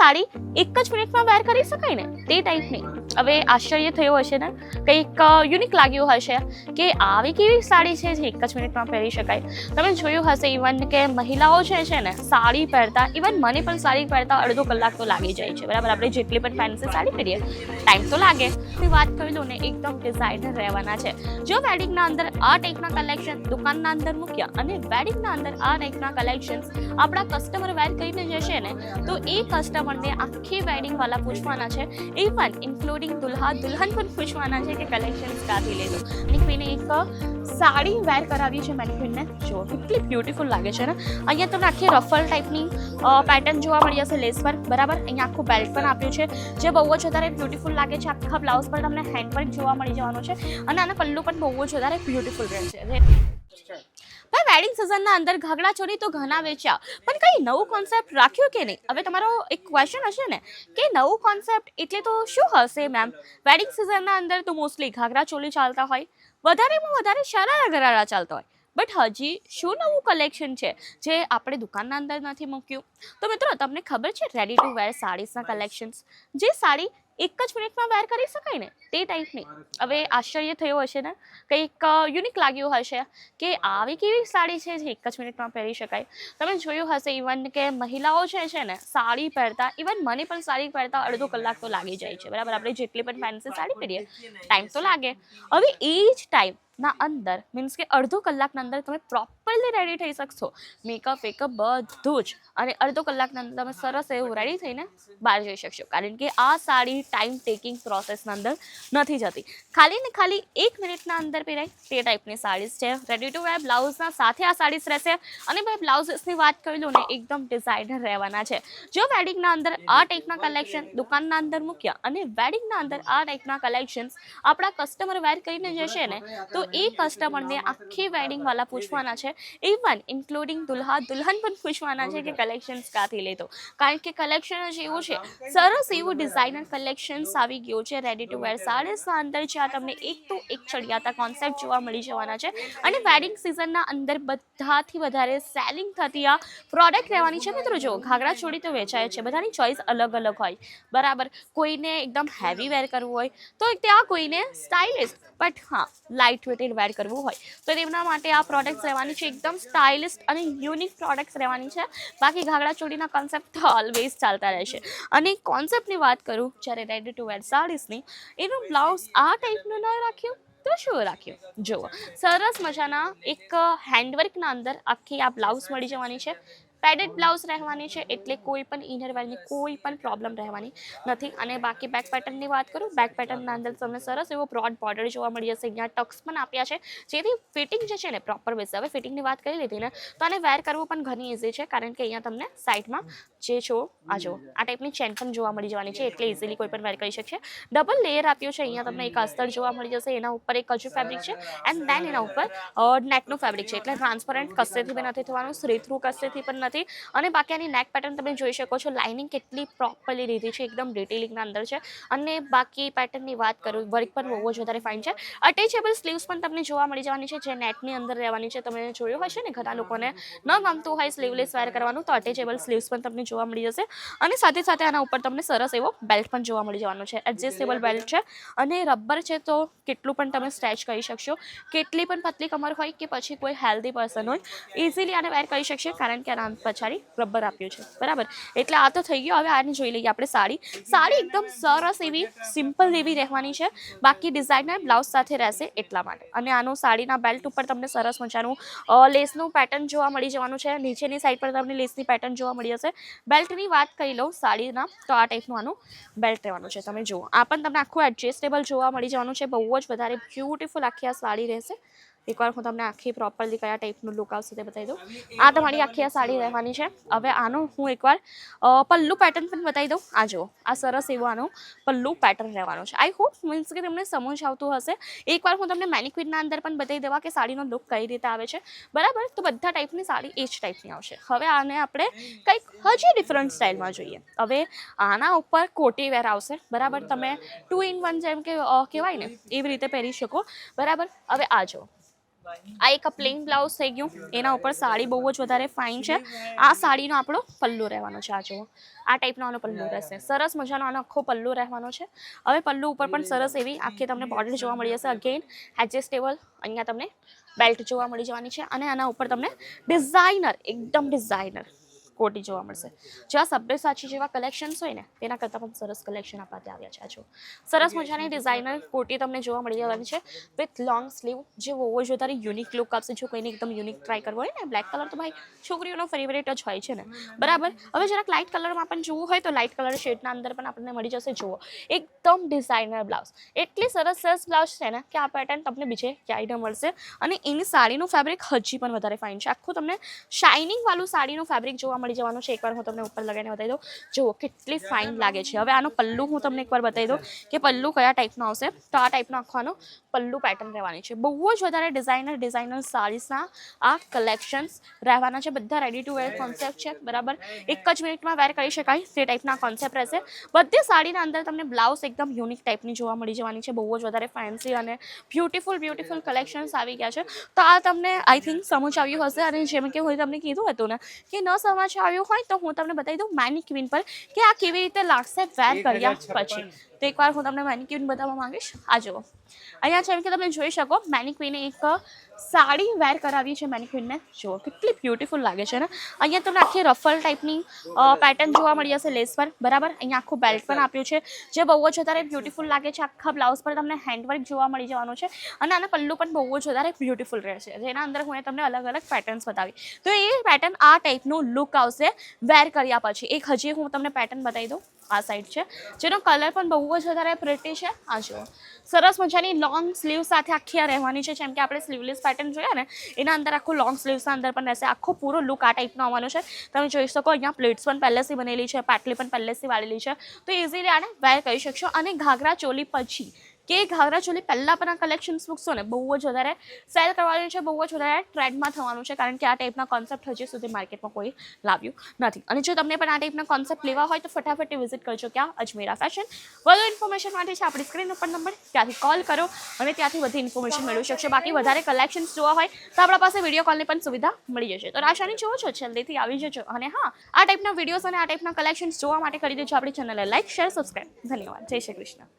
સાડી એક જ મિનિટમાં વેર કરી શકાય ને તે ટાઈપની. હવે આશ્ચર્ય થયો હશે ને, કંઈક યુનિક લાગ્યું હશે કે આવી કેવી સાડી છે જે એક જ મિનિટમાં પહેરી શકાય. તમે જોયું હશે ઇવન કે મહિલાઓ છે ને સાડી પહેરતા, ઇવન મને પણ સાડી પહેરતા અડધો કલાક તો લાગી જાય છે બરાબર. આપણે જેટલી પણ ફેન્સી સાડી પહેરીએ ટાઈમ તો લાગે. વાત કરી લો ને એકદમ ડિઝાઇનર રહેવાના છે. જો વેડિંગના અંદર આ ટાઈપના કલેક્શન દુકાનના અંદર મૂક્યા અને વેડિંગના અંદર આ ટાઈપના કલેક્શન્સ આપણા કસ્ટમર વેર કરીને જશે ને તો એ કસ્ટમરને આખી વેડિંગ વાલા પૂછવાના છે, ઇવન ઇન્ક્લુડિંગ દુલ્હા દુલ્હન પણ પૂછવાના છે કે કલેક્શન્સ ક્યાંથી લીધું. મેનિક્વીને એક સાડી વેર કરાવી છે મેનિક્વીનને, જો કેટલી બ્યુટીફુલ લાગે છે ને. અહીંયા તમને આખી રફલ ટાઈપની પેટર્ન જોવા મળી જશે લેસ પર બરાબર. અહીંયા આખું બેલ્ટ પણ આપ્યું છે જે બહુ જ વધારે બ્યુટીફુલ લાગે છે. આખા બ્લાઉઝ પર તમને હેન્ડવર્ક જોવા મળી જવાનું છે અને આના પલ્લુ પણ બહુ જ વધારે બ્યુટીફુલ રહેશે. ભાઈ વેડિંગ સિઝનના અંદર ઘાઘરા ચોળી તો ઘણા વેચ્યા, પણ કઈ નવું કોન્સેપ્ટ રાખ્યું કે નહીં? હવે તમારો એક ક્વેશ્ચન હશે ને કે નવું કોન્સેપ્ટ એટલે તો શું હશે મેમ? વેડિંગ સિઝનના અંદર તો મોસ્ટલી ઘાઘરા ચોળી ચાલતા હોય, વધારેમાં વધારે શરારા ગરારા ચાલતા હોય, બટ હજી શું નવું કલેક્શન છે જે આપણે દુકાનના અંદર નથી મૂક્યું? તો મિત્રો તમને ખબર છે રેડી ટુ વેર સાડીઝના કલેક્શન્સ, જે સાડી એક જ મિનિટમાં વેર કરી શકાય ને તે ટાઈપની. હવે આશ્ચર્ય થયો હશે ને, કંઈક યુનિક લાગ્યું હશે કે આવી કેવી સાડી છે જે એક જ મિનિટમાં પહેરી શકાય. તમે જોયું હશે ઇવન કે મહિલાઓ છે ને સાડી પહેરતા, ઇવન મને પણ સાડી પહેરતા અડધો કલાક તો લાગી જાય છે બરાબર. આપણે જેટલી પણ ફેન્સી સાડી પહેરીએ ટાઈમ તો લાગે. હવે એ જ ટાઈમ ના અંદર મીન્સ કે અડધો કલાકના અંદર તમે પ્રોપરલી રેડી થઈ શકશો, મેકઅપ વેકઅપ બધું જ, અને અડધો કલાકના અંદર તમે સરસ એવું રેડી થઈને બહાર જઈ શકશો. કારણ કે આ સાડી ટાઈમ ટેકિંગ પ્રોસેસના અંદર નથી જતી, ખાલી ને ખાલી 1 મિનિટના અંદર પહેરાય તે ટાઈપની સાડીઝ છે. રેડી ટુ વેર બ્લાઉઝના સાથે આ સાડીઝ રહેશે. અને ભાઈ બ્લાઉઝની વાત કરી લો ને એકદમ ડિઝાઇનર રહેવાના છે. જો વેડિંગના અંદર આ ટાઈપના કલેક્શન દુકાનના અંદર મૂક્યા અને વેડિંગના અંદર આ ટાઈપના કલેક્શન્સ આપણા કસ્ટમર વેર કરીને જશે ને તો એ કસ્ટમરને આખી વેડિંગ વાલા પૂછવાના છે, ઇવન ઇન્ક્લુડિંગ દુલ્હા દુલ્હન પણ પૂછવાના છે કે કલેક્શન્સ ક્યાંથી લીધું. કારણ કે કલેક્શન જ એવું છે, સરસ એવું ડિઝાઇનર કલેક્શન્સ આવી ગયું છે રેડી ટુ વેર સાડીઝના અંદર, જ્યાં તમને એક તો એક ચડિયાતા કોન્સેપ્ટ જોવા મળી જવાના છે. અને વેડિંગ સિઝનના અંદર બધાથી વધારે સેલિંગ થતી આ પ્રોડક્ટ રહેવાની છે. મિત્રો જો ઘાઘરા ચોળી તો વેચાય છે, બધાની ચોઈસ અલગ અલગ હોય બરાબર. કોઈને એકદમ હેવી વેર કરવું હોય તો ત્યાં કોઈને સ્ટાઇલિશ બટ હા લાઇટ વેટેડ વેર કરવું હોય તો તેમના માટે આ પ્રોડક્ટ્સ રહેવાની છે, એકદમ સ્ટાઇલિસ્ટ અને યુનિક પ્રોડક્ટ્સ રહેવાની છે. બાકી ઘાઘરા ચોળીના કોન્સેપ્ટ તો ઓલવેઝ ચાલતા રહેશે. અને કોન્સેપ્ટની વાત કરું જ્યારે રેડી ટુ વેર સાડીઝની, એનું બ્લાઉઝ આ ટાઈપનું ન રાખ્યું તો શું રાખ્યું? જુઓ સરસ મજાના એક હેન્ડવર્કના અંદર આખી આ બ્લાઉઝ મળી જવાની છે. પેડેડ બ્લાઉઝ રહેવાની છે એટલે કોઈ પણ ઇનરવેરની કોઈ પણ પ્રોબ્લેમ રહેવાની નથી. અને બાકી બેક પેટર્નની વાત કરું, બેક પેટર્નના અંદર તમને સરસ એવો બ્રોડ બોર્ડર જોવા મળી જશે. અહીંયા ટક્સ પણ આપ્યા છે જેથી ફિટિંગ જે છે ને પ્રોપર બેસે. હવે ફિટિંગની વાત કરી લીધી ને તો આને વેર કરવું પણ ઘણી ઇઝી છે, કારણ કે અહીંયા તમને સાઈડમાં જે છો આ જો આ ટાઈપની ચેન પણ જોવા મળી જવાની છે એટલે ઇઝીલી કોઈ પણ વેર કરી શકશે. ડબલ લેયર આપ્યું છે. અહીંયા તમને એક અસ્તર જોવા મળી જશે, એના ઉપર એક કજુ ફેબ્રિક છે એન્ડ દેન એના ઉપર નેટનું ફેબ્રિક છે, એટલે ટ્રાન્સપરન્ટ કશેથી પણ નથી થવાનું, સ્રી થ્રુ કશેથી પણ નથી. અને બાકી આની નેક પેટર્ન તમે જોઈ શકો છો, લાઇનિંગ કેટલી પ્રોપરલી લીધી છે, એકદમ ડિટેલિંગના અંદર છે. અને બાકી પેટર્નની વાત કરું, વર્ક પણ બહુ જ વધારે ફાઇન છે. અટેચેબલ સ્લીવ્સ પણ તમને જોવા મળી જવાની છે જે નેટની અંદર રહેવાની છે. તમે જોયું હશે ને ઘણા લોકોને ન ગમતું હોય સ્લીવલેસ વેર કરવાનું તો અટેચેબલ સ્લીવ્સ પણ તમને જોવા મળી જશે. અને સાથે સાથે આના ઉપર તમને સરસ એવો બેલ્ટ પણ જોવા મળી જવાનો છે, એડજસ્ટેબલ બેલ્ટ છે અને રબર છે તો કેટલું પણ તમે સ્ટ્રેચ કરી શકશો. કેટલી પણ પતલી કમર હોય કે પછી કોઈ હેલ્ધી પર્સન હોય ઇઝીલી આને વેર કરી શકશે, કારણ કે આના પછાડી રબર આપ્યું છે બરાબર. એટલે આ તો થઈ ગયો. હવે આને જોઈ લઈએ આપણે સાડી. સાડી એકદમ સરસ એવી સિમ્પલ એવી રહેવાની છે, બાકી ડિઝાઇનર બ્લાઉઝ સાથે રહેશે એટલા માટે. અને આનું સાડીના બેલ્ટ ઉપર તમને સરસ મજાનું લેસનું પેટર્ન જોવા મળી જવાનું છે. નીચેની સાઈડ પર તમને લેસની પેટર્ન જોવા મળી જશે. બેલ્ટની વાત કરી લઉં સાડીના તો આ ટાઈપનું આનું બેલ્ટ રહેવાનું છે. તમે જુઓ આ પણ તમને આખું એડજસ્ટેબલ જોવા મળી જવાનું છે. બહુ જ વધારે બ્યુટીફુલ આખી આ સાડી રહેશે. એકવાર હું તમને આખી પ્રોપરલી કયા ટાઈપનું લુક આવશે તે બતાવી દઉં. આ તમારી આખી આ સાડી રહેવાની છે. હવે આનું હું એકવાર પલ્લુ પેટર્ન પણ બતાવી દઉં. આ જુઓ આ સરસ એવું આનું પલ્લુ પેટર્ન રહેવાનું છે. આઈ હોપ મીન્સ કે તમને સમજ આવતું હશે. એકવાર હું તમને મેનિક્વિનના અંદર પણ બતાવી દેવા કે સાડીનો લુક કઈ રીતે આવે છે બરાબર. તો બધા ટાઈપની સાડી એ જ ટાઈપની આવશે. હવે આને આપણે કંઈક હજી ડિફરન્ટ સ્ટાઇલમાં જોઈએ. હવે આના ઉપર કોટી વેર આવશે બરાબર. તમે 2 in 1 જેમ કે કહેવાય ને એવી રીતે પહેરી શકો બરાબર. હવે આ જુઓ આ એક પ્લેન બ્લાઉઝ થઈ ગયું, એના ઉપર સાડી બહુ જ વધારે ફાઇન છે. આ સાડીનો આપણો પલ્લુ રહેવાનો છે. આ જુઓ, આ ટાઈપનો આનો પલ્લુ રહેશે. સરસ મજાનો આનો આખો પલ્લુ રહેવાનો છે. હવે પલ્લુ ઉપર પણ સરસ એવી આખી તમને બોર્ડર જોવા મળી જશે. અગેન એડજસ્ટેબલ અહીંયા તમને બેલ્ટ જોવા મળી જવાની છે અને આના ઉપર તમને ડિઝાઇનર, એકદમ ડિઝાઇનર કોટી જોવા મળશે. જેવા સબ્યસાચી જેવા કલેક્શન્સ હોય ને તેના કરતાં પણ સરસ કલેક્શન આપવાથી આવ્યા છે. જો સરસ મજાની ડિઝાઇનર કોટી તમને જોવા મળી જવાની છે વિથ લોંગ સ્લીવ, જે બહુ જ વધારે યુનિક લુક આપશે. જો કોઈને એકદમ યુનિક ટ્રાય કરવો હોય ને, બ્લેક કલર તો ભાઈ છોકરીઓનો ફેવરેટ જ હોય છે ને, બરાબર. હવે જરાક લાઇટ કલરમાં પણ જોવું હોય તો લાઇટ કલર શેડના અંદર પણ આપણને મળી જશે. જુઓ, એકદમ ડિઝાઇનર બ્લાઉઝ, એટલી સરસ બ્લાઉઝ છે ને કે આ પેટર્ન તમને બીજે ક્યાંય ન મળશે. અને એની સાડીનું ફેબ્રિક હજી પણ વધારે ફાઇન છે. આખું તમને શાઇનિંગ વાળું સાડીનું ફેબ્રિક જોવા મળી જવાનું છે. એકવાર હું તમને ઉપર લગાવીને બતાવી દઉં. જુઓ કેટલી ફાઇન લાગે છે. હવે આનો પલ્લુ હું તમને એકવાર બતાવી દઉં કે પલ્લુ કયા ટાઈપનો આવશે. તો આ ટાઈપનો આખો પલ્લુ પેટર્ન રહેવાની છે. બહુ જ વધારે ડિઝાઇનર સાડીસના આ કલેક્શન્સ રહેવાના છે. બધા રેડી ટુ વેર કોન્સેપ્ટ છે, બરાબર. એક જ મિનિટમાં વેર કરી શકાય તે ટાઈપના કોન્સેપ્ટ રહેશે. બધી સાડીના અંદર તમને બ્લાઉઝ એકદમ યુનિક ટાઈપની જોવા મળી જવાની છે. બહુ જ વધારે ફેન્સી અને બ્યુટીફુલ કલેક્શન્સ આવી ગયા છે. તો આ તમને આઈ થિંક સમજ આવ્યું હશે. અને જેમ કે હું તમને કીધું હતું ને કે ન સમજ આવ્યું હોય તો હું તમને બતાવી દઉં મેનિક્વિન પર કે આ કેવી રીતે લાગશે વેર કર્યા પછી. તો એકવાર હું તમને મેનિક્વિન બતાવવા માંગીશ. આ જુઓ, અહીંયા જેમ કે તમે જોઈ શકો મેનિક્વિને એક સાડી વેર કરાવી છે. મેનિક્વિનને જુઓ કેટલી બ્યુટીફુલ લાગે છે ને. અહીંયા તમને આખી રફલ ટાઈપની પેટર્ન જોવા મળી જશે લેસ પર, બરાબર. અહીંયા આખું બેલ્ટ પણ આપ્યું છે જે બહુ જ વધારે બ્યુટીફુલ લાગે છે. આખા બ્લાઉઝ પર તમને હેન્ડવર્ક જોવા મળી જવાનું છે અને આના પલ્લુ પણ બહુ જ વધારે બ્યુટીફુલ રહેશે. જેના અંદર હું તમને અલગ અલગ પેટર્ન્સ બતાવી. તો એ પેટર્ન આ ટાઈપનું લુક આવશે વેર કર્યા પછી. એક હજી હું તમને પેટર્ન બતાવી દઉં. આ સાઈડ છે જેનો કલર પણ બહુ જ વધારે પ્રિટી છે. આ જુઓ, સરસ મજાની લોંગ સ્લીવ સાથે આખી આ રહેવાની છે. જેમ કે આપણે સ્લીવલેસ પેટર્ન જોયા ને એના અંદર આખું લોંગ સ્લીવ્સના અંદર પણ રહેશે. આખો પૂરો લુક આ ટાઈપનો આવવાનો છે. તમે જોઈ શકો અહીંયા પ્લેટ્સ પણ પહેલેથી બનેલી છે, પાટલી પણ પહેલેથી વાળેલી છે. તો ઇઝીલી આને વેર કરી શકશો. અને ઘાઘરા ચોલી પછી કે ઘાઘરા ચોલી પહેલાં પણ આ કલેક્શન્સ મૂકશો ને બહુ જ વધારે સેલ કરવાનું છે, બહુ જ વધારે ટ્રેન્ડમાં થવાનું છે. કારણ કે આ ટાઈપના કોન્સેપ્ટ હજી સુધી માર્કેટમાં કોઈ લાવ્યું નથી. અને જો તમને પણ આ ટાઈપના કોન્સેપ્ટ લેવા હોય તો ફટાફટ વિઝિટ કરજો ક્યાં અજમેરા ફેશન. વધુ ઇન્ફોર્મેશન માટે છે આપણી સ્ક્રીન ઉપર નંબર, ત્યાંથી કોલ કરો અને ત્યાંથી બધી ઇન્ફોર્મેશન મેળવી શકશો. બાકી વધારે કલેક્શન્સ જોવા હોય તો આપણા પાસે વિડીયો કોલની પણ સુવિધા મળી જશે. તો રાશાની જોવો છો, જલ્દીથી આવી જજો. અને હા, આ ટાઈપના વિડીયોઝ અને આ ટાઈપના કલેક્શન્સ જોવા માટે કરી દેજો આપણી ચેનલને લાઈક, શેર, સબસ્ક્રાઈબ. ધન્યવાદ. જય શ્રી કૃષ્ણ.